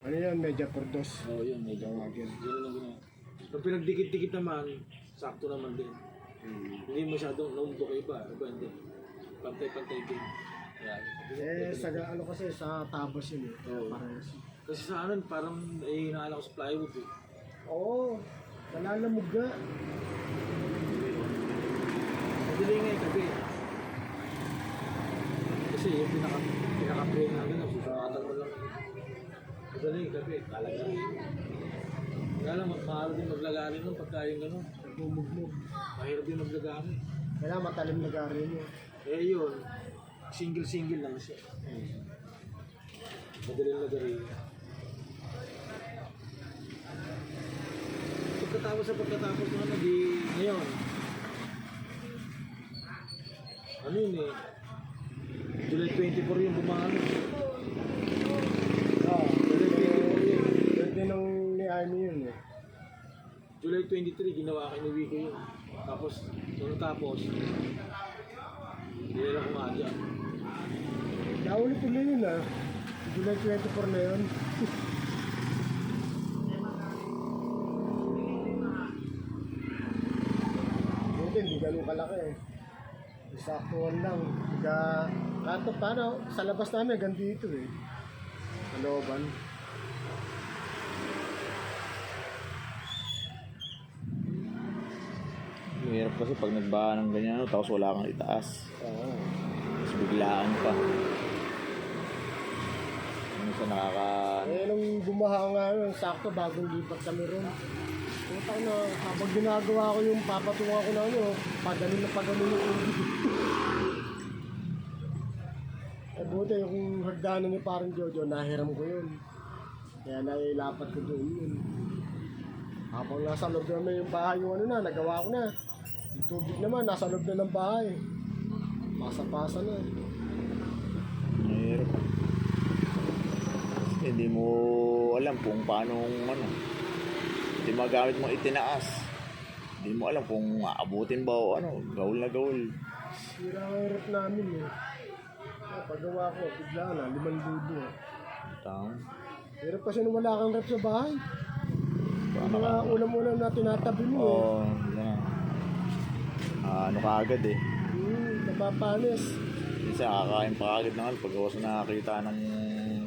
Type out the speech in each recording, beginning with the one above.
Ano yan, media pordos. Oo, yun, medyo Tawagin. yun lang ginawa. Pag pinagdikit-dikit naman, sakto naman din. Hindi masyadong naumbok iba, iba hindi. Pantay-pantay din. Yan. Sa ano kasi, sa tabos yun eh. Oo. Parehas. Kasi sa akin, parang inaala ko sa plywood eh. Oo, nalalamog nga. Madali nga yung gabi. Kasi yung pinaka-play na gano'n, susukatan mo lang. Madali yung gabi, talaga. Kaya lang, mahal din maglagari nun pagka yung gano'n. Nagmumugmog. Mahirap din maglagari. Kailangan matalim na gari mo. Eh yun, single-single lang siya. Madali lagari. Pagkatapos ng ano, di ngayon. Ano yun eh? July 24 yung bumahal. Oo, July 24 yun. pwede nung ni Army yun eh. July 23, ginawa kinuwi ko yun. Tapos, nung tapos, hindi na kumadya. Naulit ulit yun ah. July 24 na yun. Buti, hindi ganun kalaki eh. Saktuhan lang. Kato paano, sa labas namin, hanggang dito eh. Sa looban. Mahirap kasi pag nagbaha ng ganyan, tapos wala kang itaas. Oo. Tapos biglaan pa. Ano sa Nung bumaha nga yun, sakto bagong lipat kami ron. Puta na, habang ginagawa ko yung papatungan ko na ano, paganon na paganon yung ulo. Buti yung hagdanan ni parang Jojo, nahiram ko yun. Kaya nailapat ko doon yun. Habang nasa loob naman yung bahay yung ano na, nagawa ko na. Yung tubig naman, nasa loob na ng bahay. Pasa-pasa na. Mahirap. Hindi mo alam kung paano ano. Hindi magamit mo itinaas. Hindi mo alam kung aabutin ba o ano, gaul na gaul. Sira ang rep namin eh. Paggawa ko, bigla na, 5,000 eh. Tang. Hirap kasi nung wala kang rep sa bahay. Yung Paano mga ka? ulam-ulam na tinatabi mo eh. Oo, yan. Ano ka agad eh. Napapanis. Minsan kakain pa agad ng ano pag gawas na nakakita ng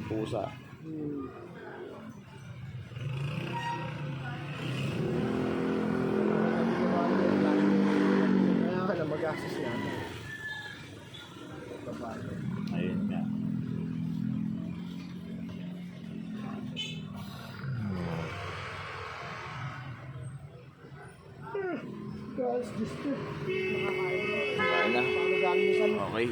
pusa. Kaya ka na mag-access yan. Ayun nga. Guys, gusto. Nakakain na. Kaya na. Paano gano'n Okay.